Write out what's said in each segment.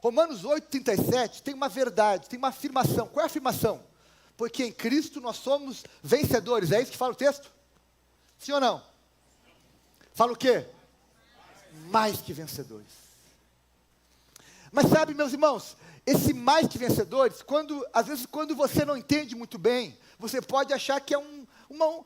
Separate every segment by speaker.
Speaker 1: Romanos 8,37 tem uma verdade, tem uma afirmação. Qual é a afirmação? Porque em Cristo nós somos vencedores. É isso que fala o texto? Sim ou não? Fala o quê? Mais que vencedores. Mas sabe, meus irmãos, esse mais que vencedores, às vezes quando você não entende muito bem, você pode achar que é um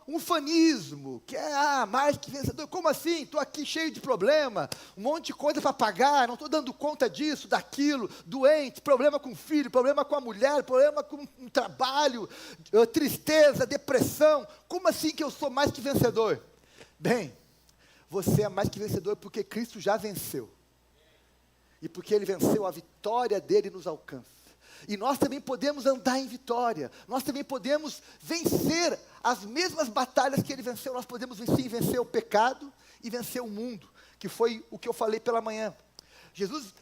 Speaker 1: ufanismo, que é mais que vencedor. Como assim? Estou aqui cheio de problema, um monte de coisa para pagar, não estou dando conta disso, daquilo, doente, problema com o filho, problema com a mulher, problema com o trabalho, tristeza, depressão. Como assim que eu sou mais que vencedor? Bem, você é mais que vencedor porque Cristo já venceu. E porque Ele venceu, a vitória dele nos alcança. E nós também podemos andar em vitória. Nós também podemos vencer as mesmas batalhas que Ele venceu. Nós podemos vencer o pecado e vencer o mundo. Que foi o que eu falei pela manhã. Jesus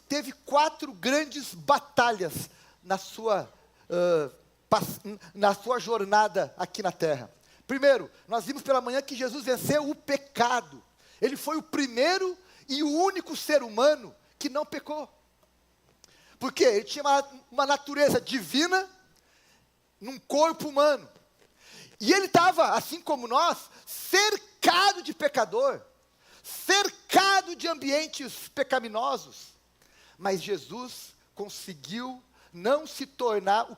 Speaker 1: teve 4 grandes batalhas na sua jornada aqui na terra. Primeiro, nós vimos pela manhã que Jesus venceu o pecado. Ele foi o primeiro e o único ser humano que não pecou. Porque ele tinha uma natureza divina num corpo humano. E ele estava, assim como nós, cercado de pecador, cercado de ambientes pecaminosos. Mas Jesus conseguiu não se tornar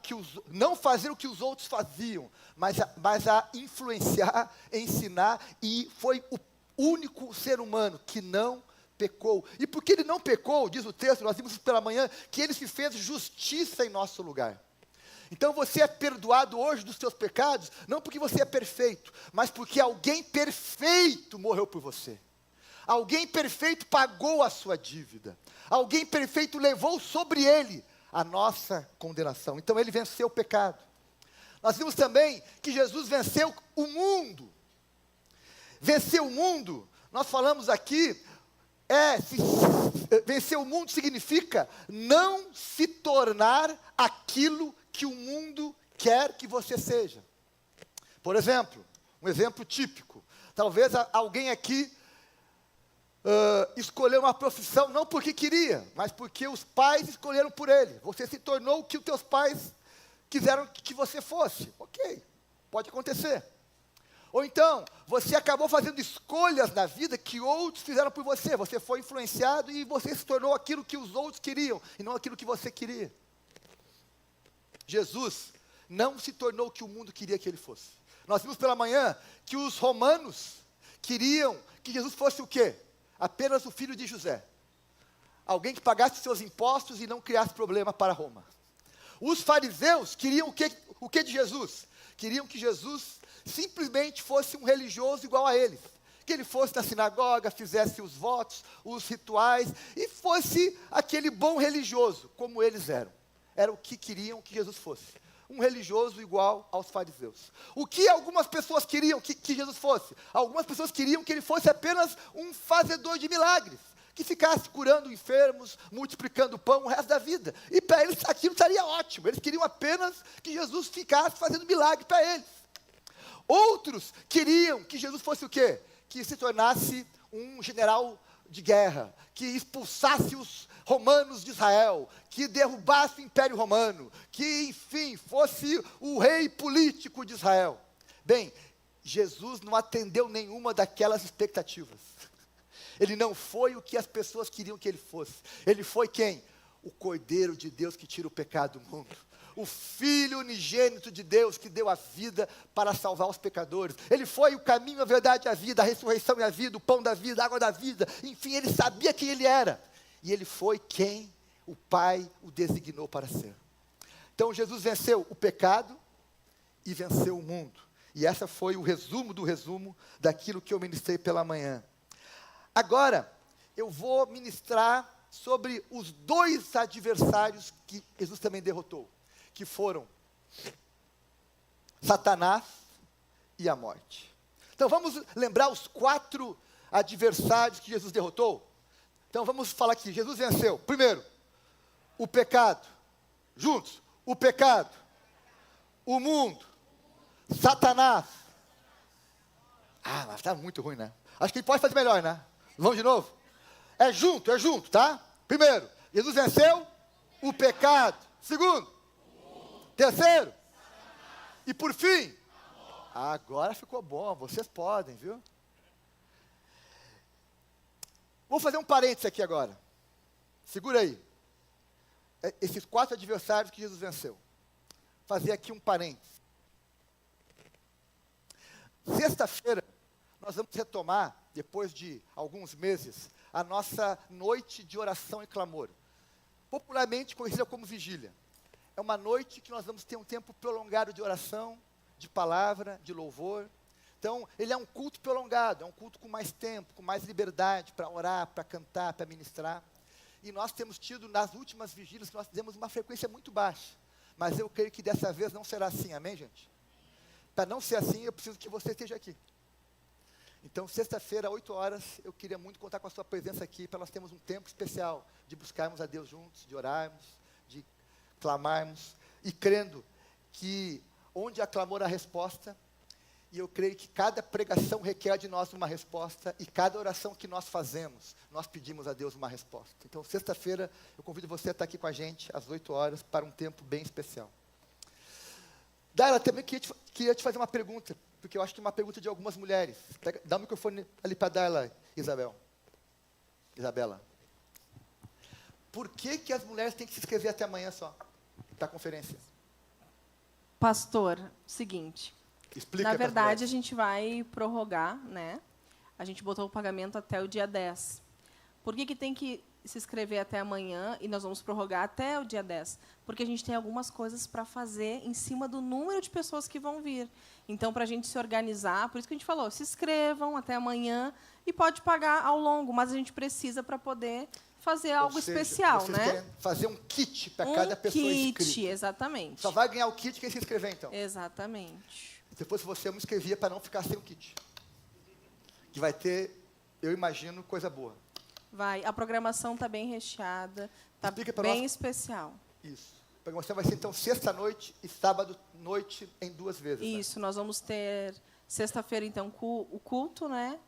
Speaker 1: não fazer o que os outros faziam, mas a influenciar, ensinar, e foi o único ser humano que não pecou. E porque ele não pecou, diz o texto, nós vimos pela manhã, que ele se fez justiça em nosso lugar. Então você é perdoado hoje dos seus pecados, não porque você é perfeito, mas porque alguém perfeito morreu por você. Alguém perfeito pagou a sua dívida. Alguém perfeito levou sobre ele a nossa condenação. Então ele venceu o pecado. Nós vimos também que Jesus venceu o mundo. Vencer o mundo, nós falamos aqui, vencer o mundo significa não se tornar aquilo que o mundo quer que você seja. Por exemplo, um exemplo típico. Talvez alguém aqui escolheu uma profissão não porque queria, mas porque os pais escolheram por ele. Você se tornou o que os teus pais quiseram que você fosse. Ok, pode acontecer. Ou então, você acabou fazendo escolhas na vida que outros fizeram por você. Você foi influenciado e você se tornou aquilo que os outros queriam, e não aquilo que você queria. Jesus não se tornou o que o mundo queria que ele fosse. Nós vimos pela manhã que os romanos queriam que Jesus fosse o quê? Apenas o filho de José. Alguém que pagasse seus impostos e não criasse problema para Roma. Os fariseus queriam o que de Jesus? Queriam que Jesus simplesmente fosse um religioso igual a eles. Que ele fosse na sinagoga, fizesse os votos, os rituais, e fosse aquele bom religioso, como eles eram. Era o que queriam que Jesus fosse. Um religioso igual aos fariseus. O que algumas pessoas queriam que Jesus fosse? Algumas pessoas queriam que ele fosse apenas um fazedor de milagres. Que ficasse curando enfermos, multiplicando pão o resto da vida. E para eles aquilo estaria ótimo. Eles queriam apenas que Jesus ficasse fazendo milagre para eles. Outros queriam que Jesus fosse o quê? Que se tornasse um general de guerra, que expulsasse os romanos de Israel, que derrubasse o Império Romano, que, enfim, fosse o rei político de Israel. Bem, Jesus não atendeu nenhuma daquelas expectativas. Ele não foi o que as pessoas queriam que ele fosse. Ele foi quem? O Cordeiro de Deus que tira o pecado do mundo. O Filho unigênito de Deus que deu a vida para salvar os pecadores. Ele foi o caminho, a verdade e a vida, a ressurreição e a vida, o pão da vida, a água da vida. Enfim, ele sabia quem ele era. E ele foi quem o Pai o designou para ser. Então Jesus venceu o pecado e venceu o mundo. E essa foi o resumo do resumo daquilo que eu ministrei pela manhã. Agora, eu vou ministrar sobre os 2 adversários que Jesus também derrotou. Que foram Satanás e a morte. Então vamos lembrar os 4 adversários que Jesus derrotou? Então vamos falar aqui, Jesus venceu, primeiro, o pecado, juntos, o pecado, o mundo, Satanás. Mas está muito ruim, né? Acho que ele pode fazer melhor, né? Vamos de novo? É junto, tá? Primeiro, Jesus venceu o pecado. Segundo. Terceiro. E por fim. Agora ficou bom, vocês podem, viu? Vou fazer um parênteses aqui agora. Segura aí. Esses 4 adversários que Jesus venceu. Fazer aqui um parênteses. Sexta-feira, nós vamos retomar, depois de alguns meses, a nossa noite de oração e clamor. Popularmente conhecida como vigília. É uma noite que nós vamos ter um tempo prolongado de oração, de palavra, de louvor. Então, ele é um culto prolongado, é um culto com mais tempo, com mais liberdade para orar, para cantar, para ministrar. E nós temos tido, nas últimas vigílias, que nós fizemos uma frequência muito baixa. Mas eu creio que dessa vez não será assim, amém, gente? Para não ser assim, eu preciso que você esteja aqui. Então, sexta-feira, 8 horas, eu queria muito contar com a sua presença aqui, para nós termos um tempo especial de buscarmos a Deus juntos, de orarmos, de clamarmos, e crendo que onde há clamor há resposta, e eu creio que cada pregação requer de nós uma resposta, e cada oração que nós fazemos, nós pedimos a Deus uma resposta. Então, sexta-feira, eu convido você a estar aqui com a gente, às 8 horas, para um tempo bem especial. Daila, também queria te fazer uma pergunta, porque eu acho que é uma pergunta de algumas mulheres. Dá o microfone ali para Daila, Isabela. Por que as mulheres têm que se inscrever até amanhã só, para a conferência?
Speaker 2: Pastor, seguinte,
Speaker 1: Explica.
Speaker 2: na verdade a gente vai prorrogar, né? A gente botou o pagamento até o dia 10. Por que tem que se inscrever até amanhã e nós vamos prorrogar até o dia 10? Porque a gente tem algumas coisas para fazer em cima do número de pessoas que vão vir. Então, para a gente se organizar, por isso que a gente falou, se inscrevam até amanhã e pode pagar ao longo, mas a gente precisa para poder fazer algo especial,
Speaker 1: vocês
Speaker 2: né?
Speaker 1: querem fazer um kit para cada pessoa inscrita.
Speaker 2: Um kit, exatamente.
Speaker 1: Só vai ganhar o kit quem se inscrever, então.
Speaker 2: Exatamente.
Speaker 1: Se fosse você, eu me inscrevia para não ficar sem o kit. Que vai ter, eu imagino, coisa boa.
Speaker 2: Vai. A programação está bem recheada, está bem especial.
Speaker 1: Isso. A programação vai ser, então, sexta-noite e sábado-noite em 2 vezes.
Speaker 2: Isso. Né? Nós vamos ter, sexta-feira, então, o culto, né?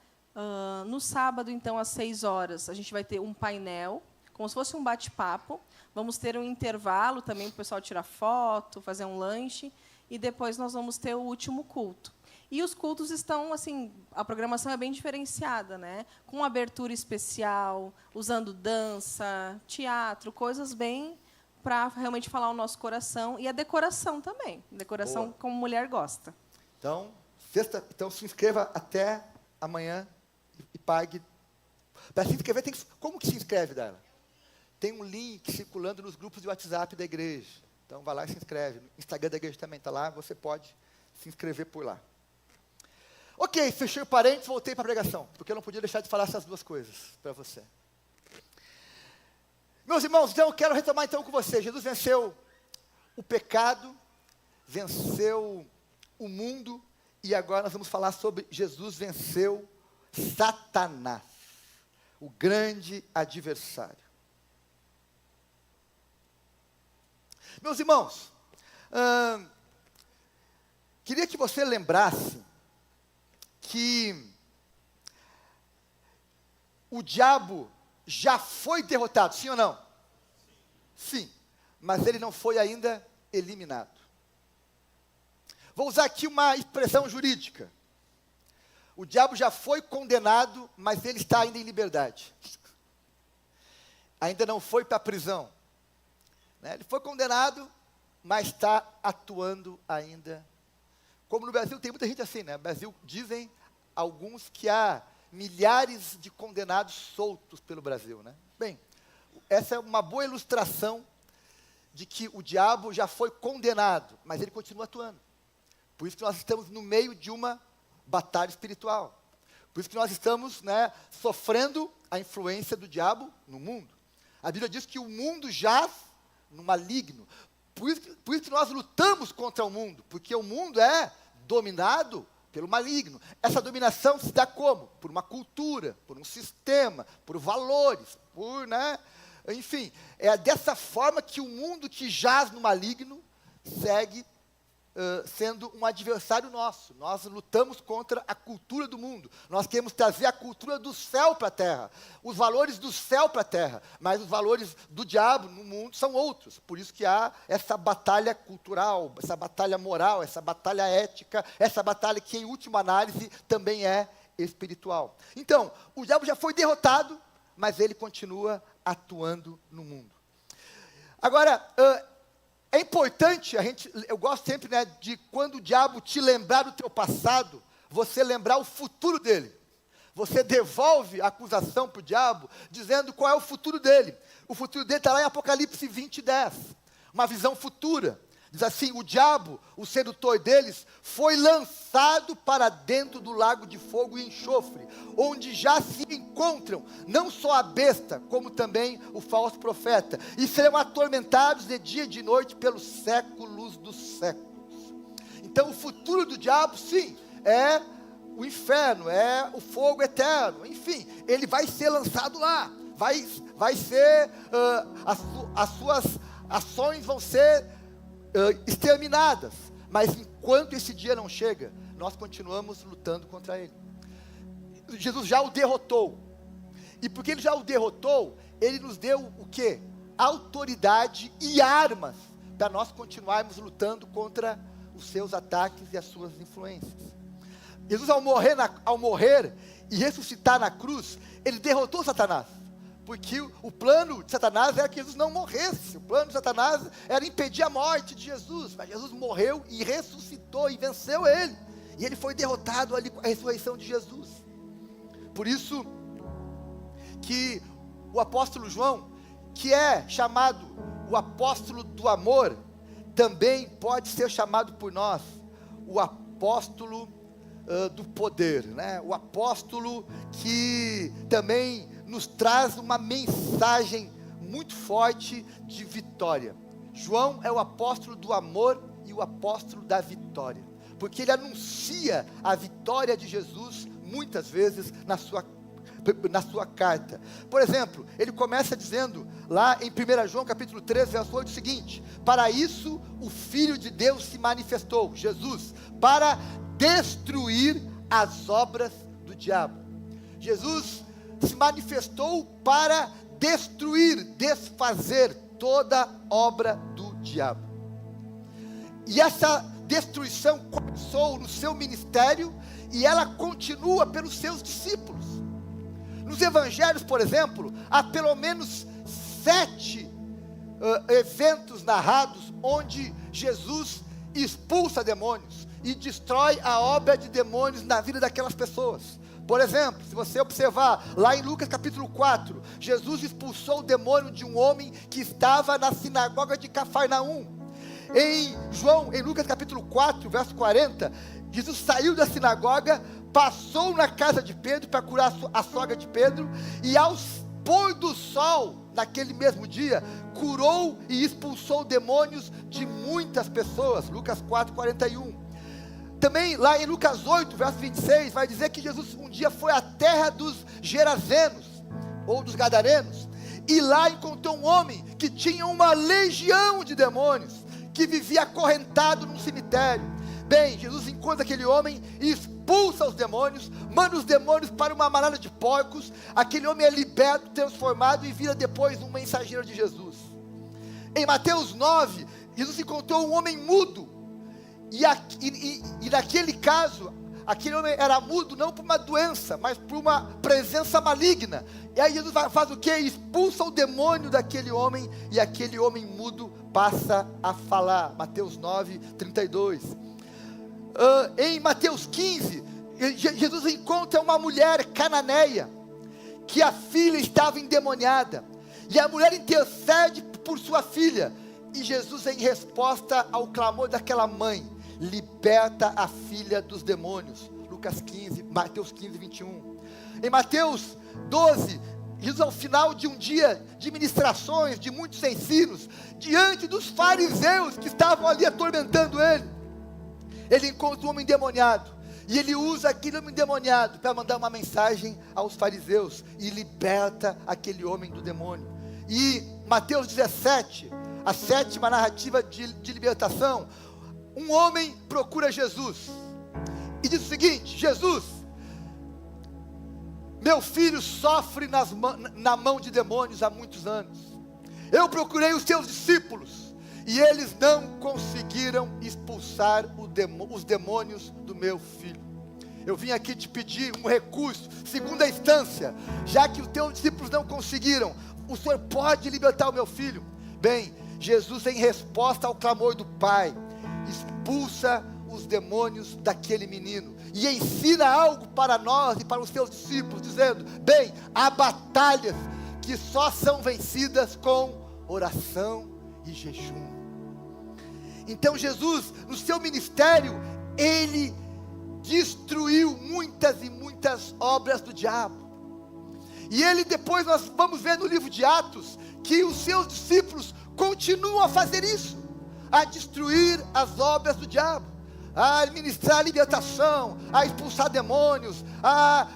Speaker 2: No sábado, então, às 6 horas, a gente vai ter um painel, como se fosse um bate-papo. Vamos ter um intervalo também para o pessoal tirar foto, fazer um lanche. E depois nós vamos ter o último culto. E os cultos estão, assim, a programação é bem diferenciada, né? Com abertura especial, usando dança, teatro, coisas bem para realmente falar o nosso coração. E a decoração também. Decoração
Speaker 1: Boa.
Speaker 2: como mulher gosta.
Speaker 1: Então, então se inscreva até amanhã e pague. Para se inscrever, como que se inscreve, Dela? Tem um link circulando nos grupos de WhatsApp da igreja. Então, vai lá e se inscreve. O Instagram da igreja também está lá, você pode se inscrever por lá. Ok, fechei o parênteses, voltei para a pregação, porque eu não podia deixar de falar essas 2 coisas para você. Meus irmãos, então, eu quero retomar então com você. Jesus venceu o pecado, venceu o mundo, e agora nós vamos falar sobre Jesus venceu Satanás, o grande adversário. Meus irmãos, queria que você lembrasse que o diabo já foi derrotado, sim ou não? Sim, mas ele não foi ainda eliminado. Vou usar aqui uma expressão jurídica. O diabo já foi condenado, mas ele está ainda em liberdade. Ainda não foi para a prisão. Ele foi condenado, mas está atuando ainda. Como no Brasil tem muita gente assim, né? No Brasil dizem alguns que há milhares de condenados soltos pelo Brasil, né? Bem, essa é uma boa ilustração de que o diabo já foi condenado, mas ele continua atuando. Por isso que nós estamos no meio de uma batalha espiritual. Por isso que nós estamos, né, sofrendo a influência do diabo no mundo. A Bíblia diz que o mundo jaz no maligno. Por isso que nós lutamos contra o mundo, porque o mundo é dominado pelo maligno. Essa dominação se dá como? Por uma cultura, por um sistema, por valores, enfim, é dessa forma que o mundo que jaz no maligno segue sendo um adversário nosso. Nós lutamos contra a cultura do mundo. Nós queremos trazer a cultura do céu para a terra, os valores do céu para a terra, mas os valores do diabo no mundo são outros. Por isso que há essa batalha cultural, essa batalha moral, essa batalha ética, essa batalha que, em última análise, também é espiritual. Então, o diabo já foi derrotado, mas ele continua atuando no mundo. Agora, é importante, eu gosto sempre, né, de quando o diabo te lembrar do teu passado, você lembrar o futuro dele. Você devolve a acusação para o diabo, dizendo qual é o futuro dele. O futuro dele está lá em Apocalipse 20:10, uma visão futura. Diz assim: o diabo, o sedutor deles, foi lançado para dentro do lago de fogo e enxofre, onde já se encontram não só a besta, como também o falso profeta, e serão atormentados de dia e de noite pelos séculos dos séculos. Então o futuro do diabo, sim, é o inferno, é o fogo eterno, enfim, ele vai ser lançado lá, vai ser, as suas ações vão ser exterminadas, mas enquanto esse dia não chega, nós continuamos lutando contra ele. Jesus já o derrotou, e porque ele já o derrotou, ele nos deu o quê? Autoridade e armas, para nós continuarmos lutando contra os seus ataques e as suas influências. Jesus ao morrer e ressuscitar na cruz, ele derrotou Satanás. Porque o plano de Satanás era que Jesus não morresse. O plano de Satanás era impedir a morte de Jesus. Mas Jesus morreu e ressuscitou e venceu ele. E ele foi derrotado ali com a ressurreição de Jesus. Por isso que o apóstolo João, que é chamado o apóstolo do amor, também pode ser chamado por nós o apóstolo do poder, né? O apóstolo que também nos traz uma mensagem muito forte de vitória. João é o apóstolo do amor e o apóstolo da vitória, porque ele anuncia a vitória de Jesus muitas vezes na sua carta. Por exemplo, ele começa dizendo lá em 1 João capítulo 3, verso 8, o seguinte: para isso o Filho de Deus se manifestou, Jesus, para destruir as obras do diabo. Jesus se manifestou para destruir, desfazer toda obra do diabo. E essa destruição começou no seu ministério e ela continua pelos seus discípulos. Nos evangelhos, por exemplo, há pelo menos 7 eventos narrados onde Jesus expulsa demônios e destrói a obra de demônios na vida daquelas pessoas. Por exemplo, se você observar lá em Lucas capítulo 4, Jesus expulsou o demônio de um homem que estava na sinagoga de Cafarnaum. Em Lucas capítulo 4, verso 40, Jesus saiu da sinagoga, passou na casa de Pedro para curar a sogra de Pedro, e ao pôr do sol, naquele mesmo dia, curou e expulsou demônios de muitas pessoas. Lucas 4, 41. Também lá em Lucas 8, verso 26, vai dizer que Jesus um dia foi à terra dos Gerazenos, ou dos Gadarenos, e lá encontrou um homem que tinha uma legião de demônios, que vivia acorrentado num cemitério. Bem, Jesus encontra aquele homem e expulsa os demônios, manda os demônios para uma manada de porcos. Aquele homem é liberto, transformado e vira depois um mensageiro de Jesus. Em Mateus 9, Jesus encontrou um homem mudo. E naquele caso, aquele homem era mudo não por uma doença, mas por uma presença maligna. E aí Jesus faz o quê? Expulsa o demônio daquele homem, e aquele homem mudo passa a falar. Mateus 9, 32. Em Mateus 15, Jesus encontra uma mulher cananeia, que a filha estava endemoniada, e a mulher intercede por sua filha, e Jesus, em resposta ao clamor daquela mãe, liberta a filha dos demônios. Mateus 15, 21. Em Mateus 12, Jesus, ao final de um dia de ministrações, de muitos ensinos, diante dos fariseus que estavam ali atormentando ele encontra um homem endemoniado, e ele usa aquele homem endemoniado para mandar uma mensagem aos fariseus, e liberta aquele homem do demônio. E Mateus 17, a 7ª narrativa de libertação, um homem procura Jesus e diz o seguinte: Jesus, meu filho sofre na mão de demônios há muitos anos. Eu procurei os teus discípulos e eles não conseguiram expulsar os demônios do meu filho. Eu vim aqui te pedir um recurso, segunda instância, já que os teus discípulos não conseguiram, o Senhor pode libertar o meu filho? Bem, Jesus, em resposta ao clamor do pai, expulsa os demônios daquele menino e ensina algo para nós e para os seus discípulos, dizendo: bem, há batalhas que só são vencidas com oração e jejum. Então Jesus, no seu ministério, ele destruiu muitas e muitas obras do diabo. E ele, depois nós vamos ver no livro de Atos, que os seus discípulos continuam a fazer isso, a destruir as obras do diabo, a ministrar a libertação, a expulsar demônios, a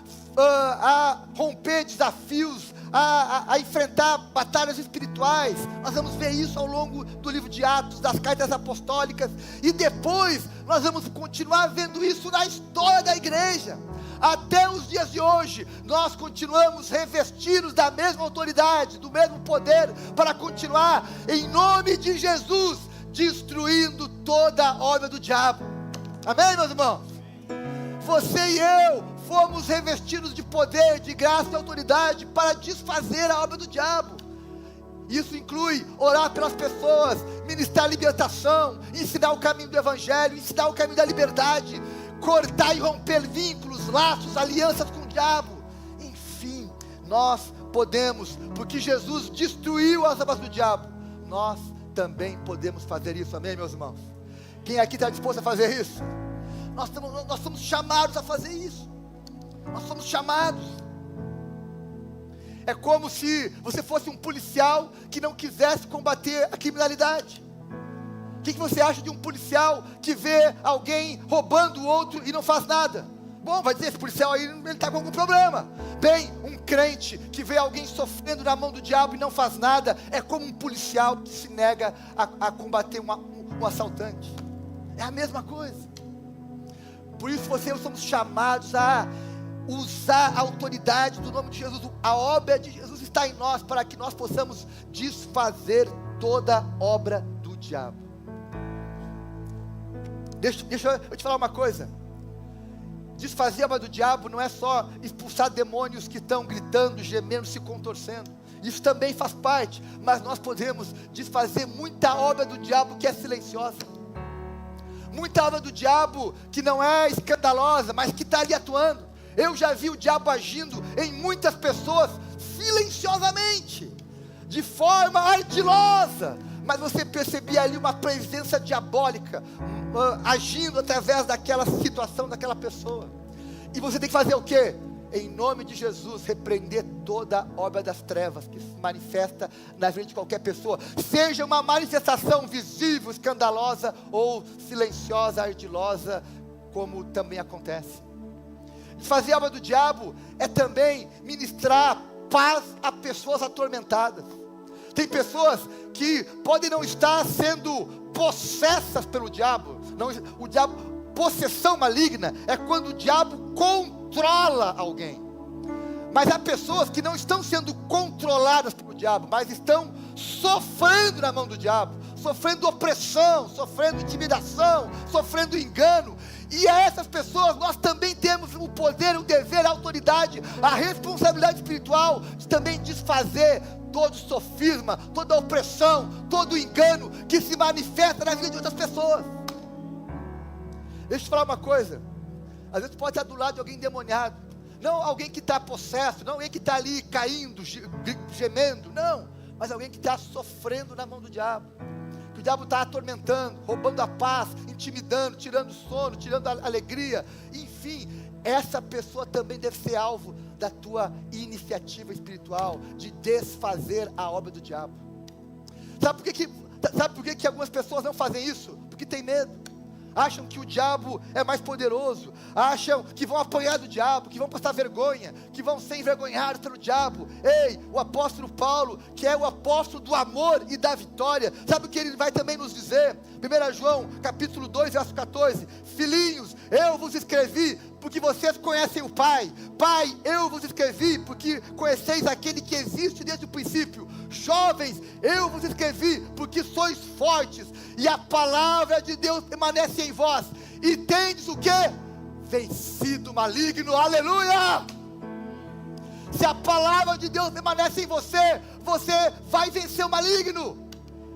Speaker 1: romper desafios, a enfrentar batalhas espirituais. Nós vamos ver isso ao longo do livro de Atos, das cartas apostólicas, e depois nós vamos continuar vendo isso na história da igreja. Até os dias de hoje, nós continuamos revestidos da mesma autoridade, do mesmo poder, para continuar, em nome de Jesus, destruindo toda a obra do diabo. Amém, meus irmãos? Você e eu fomos revestidos de poder, de graça e autoridade para desfazer a obra do diabo. Isso inclui orar pelas pessoas, ministrar libertação, ensinar o caminho do evangelho, ensinar o caminho da liberdade, cortar e romper vínculos, laços, alianças com o diabo. Enfim, nós podemos, porque Jesus destruiu as obras do diabo, nós também podemos fazer isso. Amém, meus irmãos? Quem aqui está disposto a fazer isso? Nós somos chamados a fazer isso. Nós somos chamados. É como se você fosse um policial que não quisesse combater a criminalidade. O que você acha de um policial que vê alguém roubando o outro e não faz nada? Bom, vai dizer, esse policial aí, ele está com algum problema. Bem, um crente que vê alguém sofrendo na mão do diabo e não faz nada, é como um policial que se nega a combater um assaltante. É a mesma coisa. Por isso você e eu somos chamados a usar a autoridade do nome de Jesus. A obra de Jesus está em nós, para que nós possamos desfazer toda obra do diabo. Deixa eu te falar uma coisa. Desfazer a obra do diabo não é só expulsar demônios que estão gritando, gemendo, se contorcendo. Isso também faz parte, mas nós podemos desfazer muita obra do diabo que é silenciosa. Muita obra do diabo que não é escandalosa, mas que está ali atuando. Eu já vi o diabo agindo em muitas pessoas silenciosamente, de forma ardilosa, mas você percebia ali uma presença diabólica agindo através daquela situação, daquela pessoa. E você tem que fazer o quê? Em nome de Jesus, repreender toda obra das trevas que se manifesta na vida de qualquer pessoa, seja uma manifestação visível, escandalosa, ou silenciosa, ardilosa, como também acontece. Desfazer a obra do diabo é também ministrar paz a pessoas atormentadas. Tem pessoas que podem não estar sendo possessas pelo diabo. O diabo, possessão maligna é quando o diabo controla alguém. Mas há pessoas que não estão sendo controladas pelo diabo, mas estão sofrendo na mão do diabo, sofrendo opressão, sofrendo intimidação, sofrendo engano. E a essas pessoas nós também temos o poder, o dever, a autoridade, a responsabilidade espiritual de também desfazer todo sofisma, toda opressão, todo engano que se manifesta na vida de outras pessoas. Deixa eu te falar uma coisa. Às vezes pode estar do lado de alguém endemoniado, não alguém que está possesso, não alguém que está ali caindo, gemendo, não, mas alguém que está sofrendo na mão do diabo. Que o diabo está atormentando, roubando a paz, intimidando, tirando o sono, tirando a alegria. Enfim, essa pessoa também deve ser alvo da tua iniciativa espiritual de desfazer a obra do diabo. Sabe por que algumas pessoas não fazem isso? Porque tem medo. acham que o diabo é mais poderoso, acham que vão apanhar do diabo, que vão passar vergonha, que vão ser envergonhados pelo diabo. Ei, o apóstolo Paulo, que é o apóstolo do amor e da vitória, sabe o que ele vai também nos dizer? 1 João, capítulo 2, verso 14, filhinhos, eu vos escrevi porque vocês conhecem o Pai. Pai, eu vos escrevi porque conheceis aquele que existe desde o princípio. Jovens, eu vos escrevi porque sois fortes e a palavra de Deus permanece em vós. E tendes o quê? Vencido o maligno. Aleluia! Se a palavra de Deus permanece em você, você vai vencer o maligno.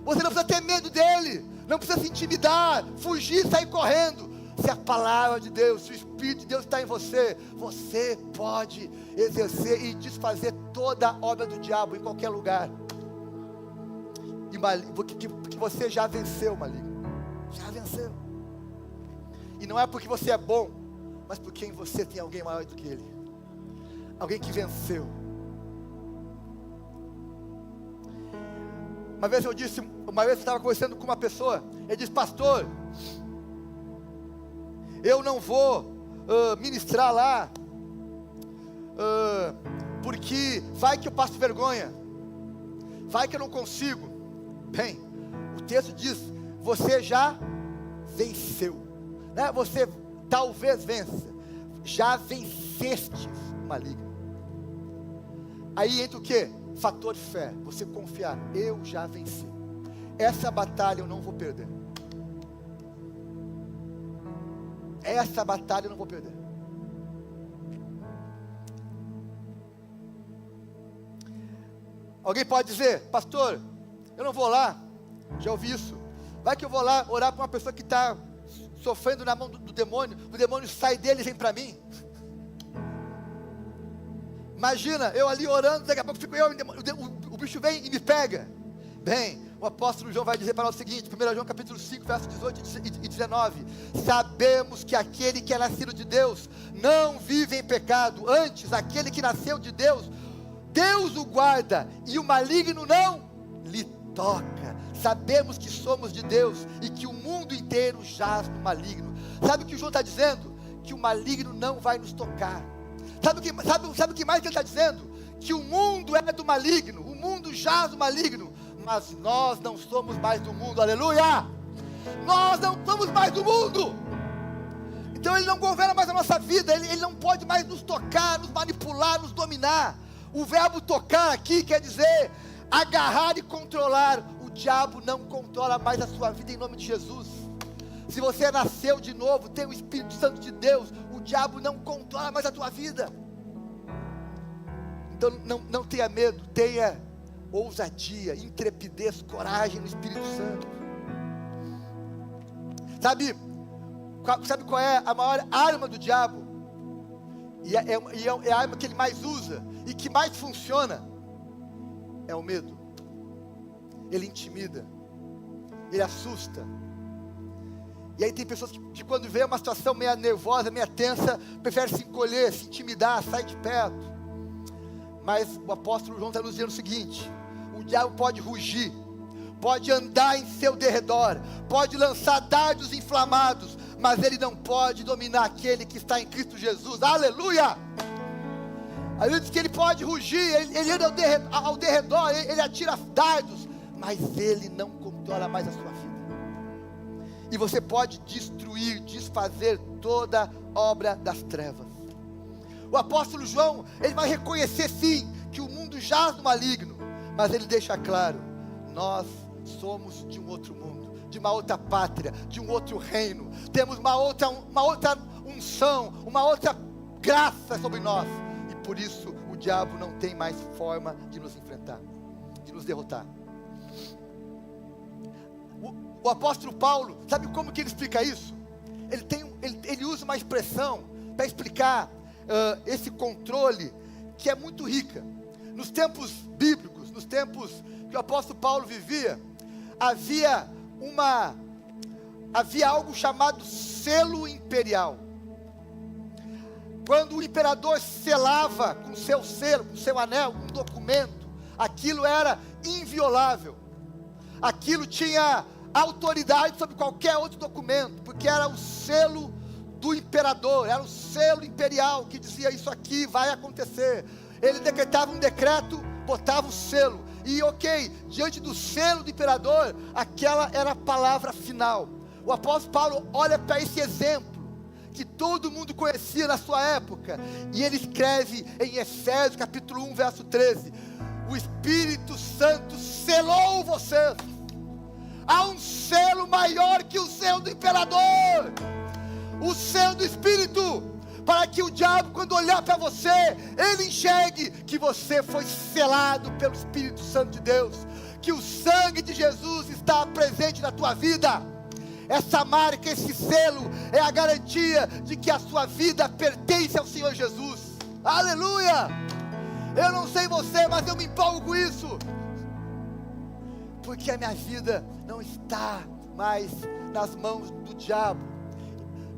Speaker 1: Você não precisa ter medo dele, não precisa se intimidar, fugir, sair correndo. Se a palavra de Deus, se o Espírito de Deus está em você, você pode exercer e desfazer toda a obra do diabo em qualquer lugar. Porque você já venceu o maligno. Já venceu. E não é porque você é bom, mas porque em você tem alguém maior do que ele. Alguém que venceu. Uma vez eu estava conversando com uma pessoa, ele disse, pastor, eu não vou ministrar lá, porque vai que eu passo vergonha, vai que eu não consigo. Bem, o texto diz, você já venceu, né? Você talvez vença, já venceste o maligno. Aí entra o que? Fator fé, você confiar, eu já venci, essa batalha eu não vou perder. Essa batalha eu não vou perder. Alguém pode dizer, pastor, eu não vou lá, já ouvi isso. Vai que eu vou lá orar para uma pessoa que está sofrendo na mão do demônio, o demônio sai dele e vem para mim. Imagina, eu ali orando, daqui a pouco fico eu, o bicho vem e me pega. Bem, o apóstolo João vai dizer para nós o seguinte, 1 João capítulo 5, versos 18 e 19, sabemos que aquele que é nascido de Deus, não vive em pecado, antes, aquele que nasceu de Deus, Deus o guarda, e o maligno não lhe toca. Sabemos que somos de Deus, e que o mundo inteiro jaz no maligno. Sabe o que o João está dizendo? Que o maligno não vai nos tocar. Sabe o que mais que ele está dizendo? Que o mundo é do maligno, o mundo jaz no maligno, mas nós não somos mais do mundo, aleluia! Nós não somos mais do mundo. Então ele não governa mais a nossa vida, ele não pode mais nos tocar, nos manipular, nos dominar. O verbo tocar aqui quer dizer agarrar e controlar. O diabo não controla mais a sua vida em nome de Jesus. Se você nasceu de novo, tem o Espírito Santo de Deus, o diabo não controla mais a tua vida. Então não tenha medo, tenha ousadia, intrepidez, coragem no Espírito Santo. Sabe qual é a maior arma do diabo? E é a arma que ele mais usa e que mais funciona. É o medo. Ele intimida, ele assusta. E aí tem pessoas que quando vê uma situação meio nervosa, meio tensa, preferem se encolher, se intimidar, sair de perto. Mas o apóstolo João está nos dizendo o seguinte: o diabo pode rugir, pode andar em seu derredor, pode lançar dardos inflamados, mas ele não pode dominar aquele que está em Cristo Jesus. Aleluia! Aí ele diz que ele pode rugir, ele anda ao derredor, ele atira dardos, mas ele não controla mais a sua vida. E você pode destruir, desfazer toda obra das trevas. O apóstolo João, ele vai reconhecer sim, que o mundo jaz no maligno, mas ele deixa claro, nós somos de um outro mundo, de uma outra pátria, de um outro reino, temos uma outra unção, uma outra graça sobre nós, e por isso o diabo não tem mais forma de nos enfrentar, de nos derrotar. O apóstolo Paulo, sabe como que ele explica isso? Ele usa uma expressão para explicar esse controle que é muito rica. Nos tempos bíblicos, nos tempos que o apóstolo Paulo vivia, havia algo chamado selo imperial. Quando o imperador selava com seu selo, com seu anel, um documento, aquilo era inviolável, aquilo tinha autoridade sobre qualquer outro documento, porque era o selo do imperador, era o selo imperial que dizia: isso aqui vai acontecer. Ele decretava um decreto, botava o selo, e diante do selo do imperador, aquela era a palavra final. O apóstolo Paulo olha para esse exemplo, que todo mundo conhecia na sua época, e ele escreve em Efésios capítulo 1, verso 13: o Espírito Santo selou vocês. Há um selo maior que o selo do imperador, o selo do Espírito, para que o diabo, quando olhar para você, ele enxergue que você foi selado pelo Espírito Santo de Deus, que o sangue de Jesus está presente na tua vida. Essa marca, esse selo, é a garantia de que a sua vida pertence ao Senhor Jesus. Aleluia! Eu não sei você, mas eu me empolgo com isso, porque a minha vida não está mais nas mãos do diabo.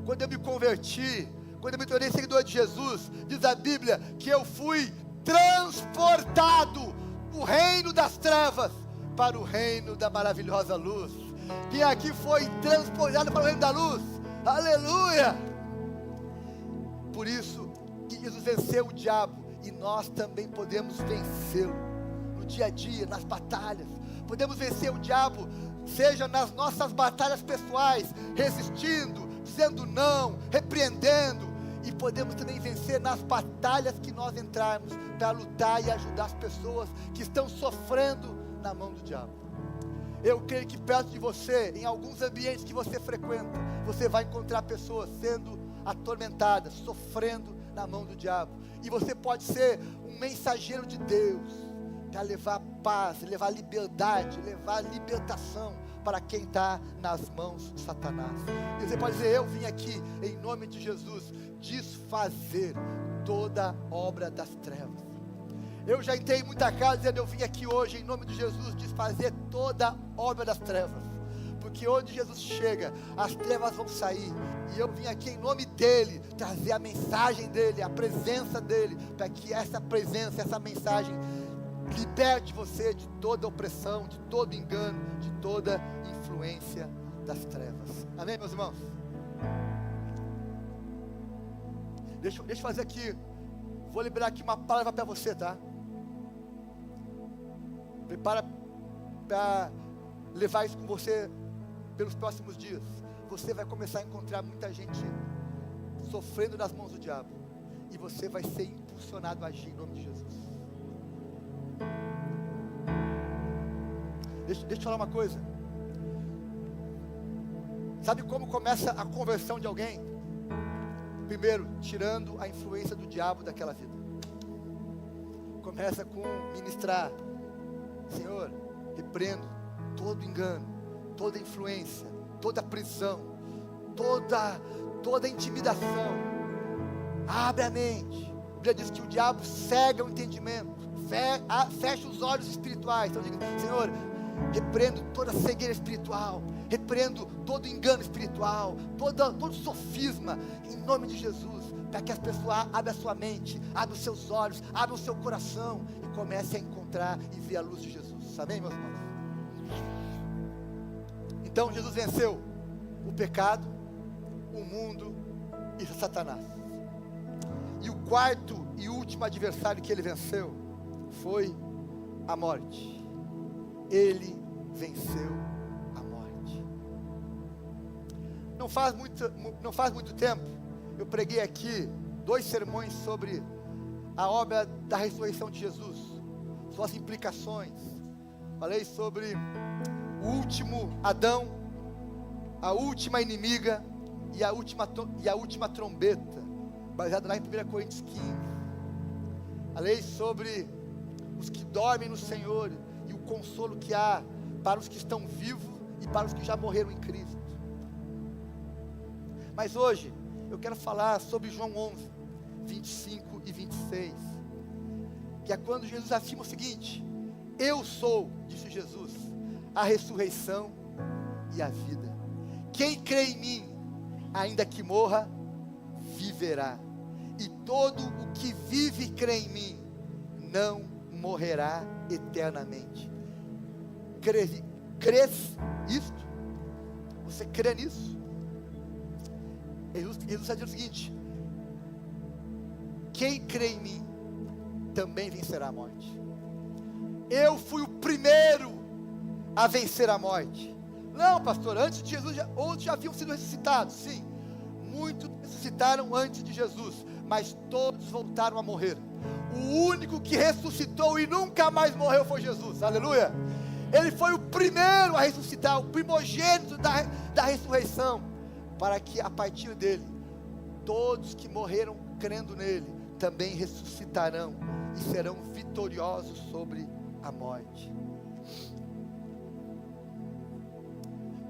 Speaker 1: Quando eu me converti, quando eu me tornei seguidor de Jesus, diz a Bíblia que eu fui transportado do reino das trevas para o reino da maravilhosa luz. Quem aqui foi transportado para o reino da luz? Aleluia! Por isso que Jesus venceu o diabo, e nós também podemos vencê-lo no dia a dia, nas batalhas. Podemos vencer o diabo, seja nas nossas batalhas pessoais, resistindo, dizendo não, repreendendo. E podemos também vencer nas batalhas que nós entrarmos, para lutar e ajudar as pessoas que estão sofrendo na mão do diabo. Eu creio que perto de você, em alguns ambientes que você frequenta, você vai encontrar pessoas sendo atormentadas, sofrendo na mão do diabo. E você pode ser um mensageiro de Deus, para levar paz, levar liberdade, levar libertação para quem está nas mãos de Satanás. E você pode dizer: eu vim aqui em nome de Jesus desfazer toda obra das trevas. Eu já entrei em muita casa dizendo: eu vim aqui hoje em nome de Jesus desfazer toda obra das trevas, porque onde Jesus chega, as trevas vão sair. E eu vim aqui em nome dele, trazer a mensagem dele, a presença dele, para que essa presença, essa mensagem liberte você de toda opressão, de todo engano, de toda influência das trevas. Amém, meus irmãos? Deixa eu fazer aqui, vou liberar aqui uma palavra para você, tá? Prepara para levar isso com você pelos próximos dias. Você vai começar a encontrar muita gente sofrendo nas mãos do diabo, e você vai ser impulsionado a agir em nome de Jesus. Deixa eu te falar uma coisa. Sabe como começa a conversão de alguém? Primeiro, tirando a influência do diabo daquela vida. Começa com ministrar: Senhor, repreendo todo engano, toda influência, toda prisão, toda intimidação. Abre a mente. A Bíblia diz que o diabo cega o entendimento, fecha os olhos espirituais. Então diga: Senhor, repreendo toda cegueira espiritual, repreendo todo engano espiritual, todo sofisma, em nome de Jesus, para que as pessoas abram a sua mente, abram os seus olhos, abram o seu coração e comecem a encontrar e ver a luz de Jesus. Amém, meus irmãos? Então Jesus venceu o pecado, o mundo e Satanás. E o quarto e último adversário que ele venceu foi a morte. Ele venceu a morte. Não faz muito tempo, eu preguei aqui 2 sermões sobre a obra da ressurreição de Jesus, suas implicações. Falei sobre o último Adão, a última inimiga e a última trombeta, baseado lá em 1 Coríntios 15. Falei sobre os que dormem no Senhor e o consolo que há para os que estão vivos e para os que já morreram em Cristo. Mas hoje eu quero falar sobre João 11, 25 e 26, que é quando Jesus afirma o seguinte: eu sou, disse Jesus, a ressurreição e a vida. Quem crê em mim, ainda que morra, viverá. E todo o que vive e crê em mim, não morrerá eternamente. Crês isto? Você crê nisso? Jesus está dizendo o seguinte: quem crê em mim também vencerá a morte. Eu fui o primeiro a vencer a morte. Não, pastor, antes de Jesus, outros já haviam sido ressuscitados. Sim, muitos ressuscitaram antes de Jesus, mas todos voltaram a morrer. O único que ressuscitou e nunca mais morreu foi Jesus. Aleluia. Ele foi o primeiro a ressuscitar, o primogênito da ressurreição, para que a partir dele, todos que morreram crendo nele, também ressuscitarão e serão vitoriosos sobre a morte.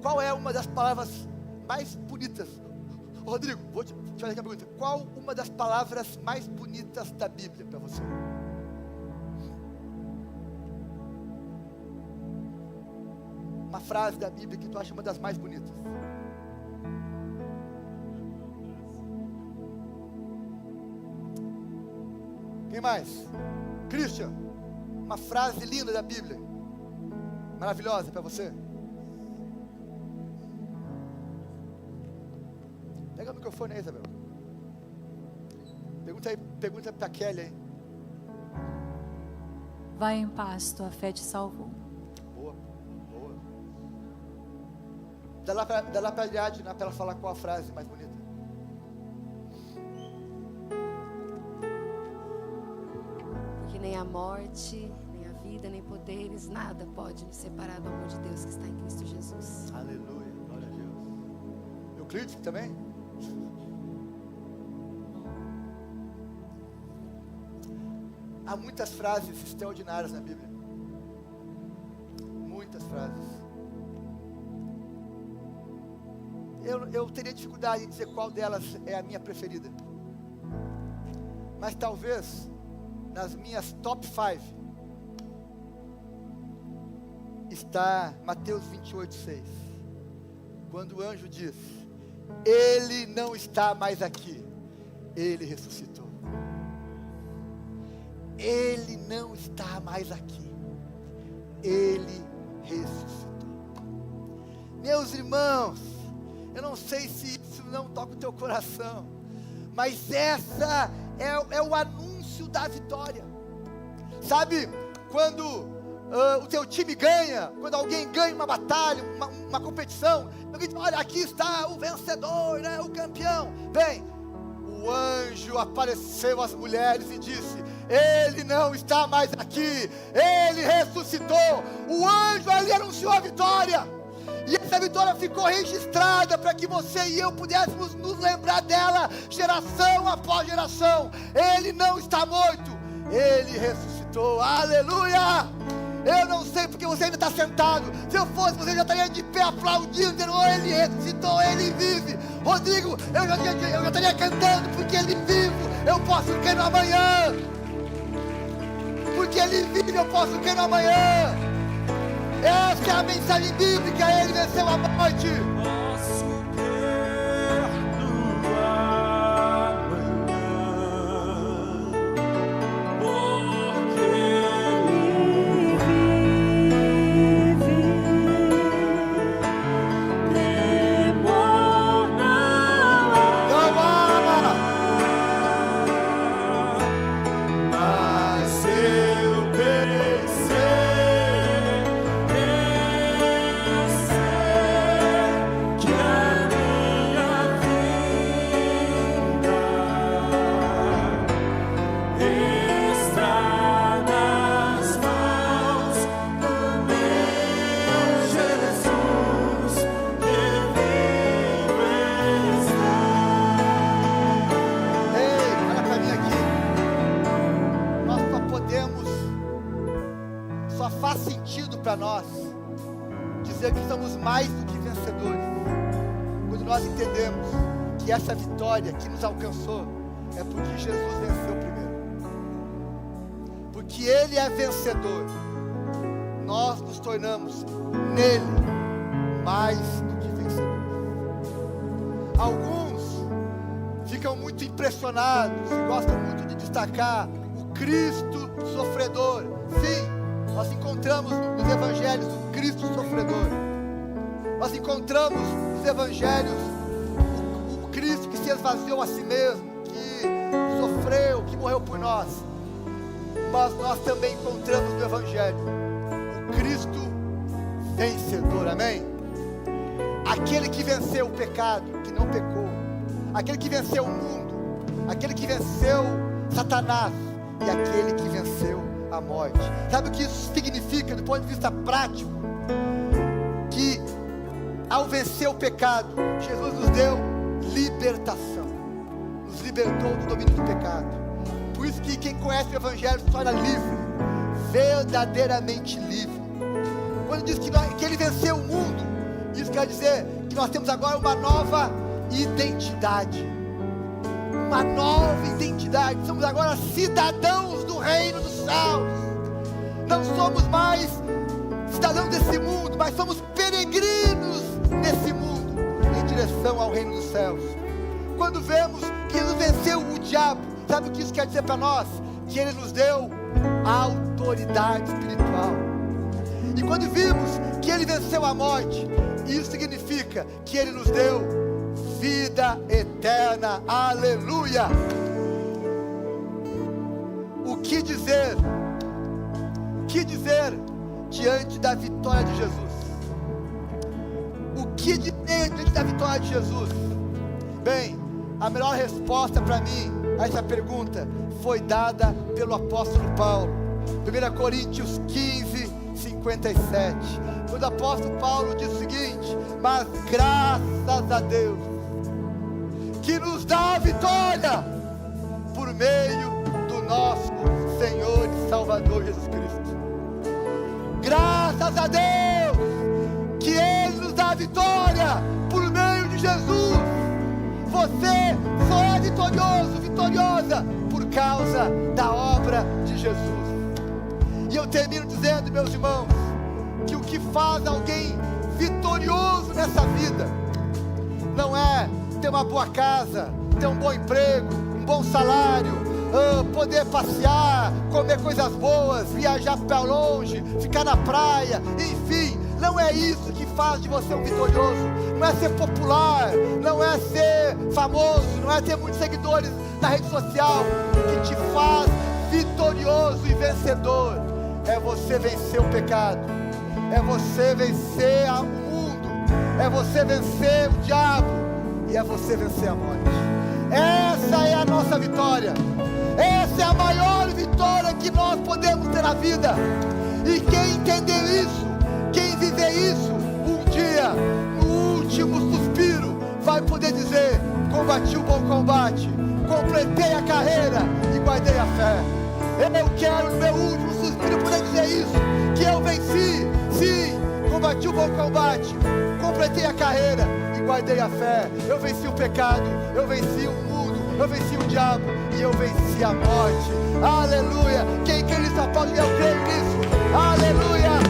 Speaker 1: Qual é uma das palavras mais bonitas? Rodrigo, vou te fazer aqui a pergunta. Qual uma das palavras mais bonitas da Bíblia para você? Uma frase da Bíblia que tu acha uma das mais bonitas. Quem mais? Christian, uma frase linda da Bíblia, maravilhosa para você. Pega o microfone aí, Isabel. Pergunta para a Kelly aí.
Speaker 3: Vai em paz, tua fé te salvou.
Speaker 1: Boa, boa. Dá lá para a Ariadne, para ela falar qual a frase mais bonita.
Speaker 4: Porque nem a morte, nem a vida, nem poderes, nada pode nos separar do amor de Deus que está em Cristo Jesus.
Speaker 1: Aleluia, glória a Deus. Euclides também? Há muitas frases extraordinárias na Bíblia. Muitas frases. Eu teria dificuldade em dizer qual delas é a minha preferida. Mas talvez, nas minhas top 5, está Mateus 28:6. Quando o anjo diz: Ele não está mais aqui, Ele ressuscitou. Ele não está mais aqui, Ele ressuscitou. Meus irmãos, eu não sei se isso não toca o teu coração, mas essa é o anúncio da vitória. Sabe, quando o teu time ganha, quando alguém ganha uma batalha, uma competição, alguém diz: olha, aqui está o vencedor, né, o campeão. Bem, o anjo apareceu às mulheres e disse: Ele não está mais aqui, Ele ressuscitou. O anjo ali anunciou a vitória, e essa vitória ficou registrada para que você e eu pudéssemos nos lembrar dela, geração após geração. Ele não está morto, Ele ressuscitou. Aleluia! Eu não sei porque você ainda está sentado. Se eu fosse, você já estaria de pé aplaudindo, dizendo: oh, Ele ressuscitou, Ele vive. Rodrigo, eu já estaria cantando, porque Ele vive. Eu posso crer no amanhã. Porque Ele vive, eu posso crer no amanhã. Essa é a mensagem bíblica. Ele venceu a morte. Faz sentido para nós dizer que somos mais do que vencedores quando nós entendemos que essa vitória que nos alcançou é porque Jesus venceu primeiro. Porque Ele é vencedor, nós nos tornamos nele mais do que vencedores. Alguns ficam muito impressionados e gostam muito de destacar o Cristo sofredor. Sim, nós encontramos nos evangelhos o Cristo sofredor. Nós encontramos evangelhos, o Cristo que se esvaziou a si mesmo, que sofreu, que morreu por nós. Mas nós também encontramos no evangelho o Cristo vencedor, amém? Aquele que venceu o pecado, que não pecou, aquele que venceu o mundo, aquele que venceu Satanás e aquele que venceu a morte. Sabe o que isso significa do ponto de vista prático? Que ao vencer o pecado, Jesus nos deu libertação, nos libertou do domínio do pecado. Por isso que quem conhece o evangelho se torna livre, verdadeiramente livre. Quando diz que ele venceu o mundo, isso quer dizer que nós temos agora uma nova identidade. Uma nova identidade. Somos agora cidadãos do reino dos céus. Não somos mais cidadãos desse mundo, mas somos peregrinos nesse mundo, em direção ao reino dos céus. Quando vemos que Jesus venceu o diabo, sabe o que isso quer dizer para nós? Que ele nos deu autoridade espiritual. E quando vimos que ele venceu a morte, isso significa que ele nos deu vida eterna. Aleluia! O que dizer? Que dizer diante da vitória de Jesus? O que dizer diante da vitória de Jesus? Bem, a melhor resposta para mim a essa pergunta foi dada pelo apóstolo Paulo. 1 Coríntios 15, 57. Quando o apóstolo Paulo diz o seguinte: mas graças a Deus que nos dá a vitória por meio do nosso Senhor e Salvador Jesus Cristo. Graças a Deus que Ele nos dá a vitória por meio de Jesus. Você só é vitorioso, vitoriosa por causa da obra de Jesus. E eu termino dizendo, meus irmãos, que o que faz alguém vitorioso nessa vida não é ter uma boa casa, ter um bom emprego, um bom salário, poder passear, comer coisas boas, viajar para longe, ficar na praia, enfim, não é isso que faz de você um vitorioso. Não é ser popular, não é ser famoso, não é ter muitos seguidores na rede social. O que te faz vitorioso e vencedor é você vencer o pecado, é você vencer o mundo, é você vencer o diabo e é você vencer a morte. Essa é a nossa vitória. Essa é a maior vitória que nós podemos ter na vida. E quem entender isso, quem viver isso, um dia, no último suspiro, vai poder dizer: combati o bom combate, completei a carreira e guardei a fé. Eu quero no meu último suspiro poder dizer isso, que eu venci, sim, combati o bom combate, completei a carreira e guardei a fé. Eu venci o pecado, eu venci o mundo, eu venci o diabo e eu venci a morte. Aleluia! Quem crê nisso, pode dizer: eu creio nisso. Aleluia!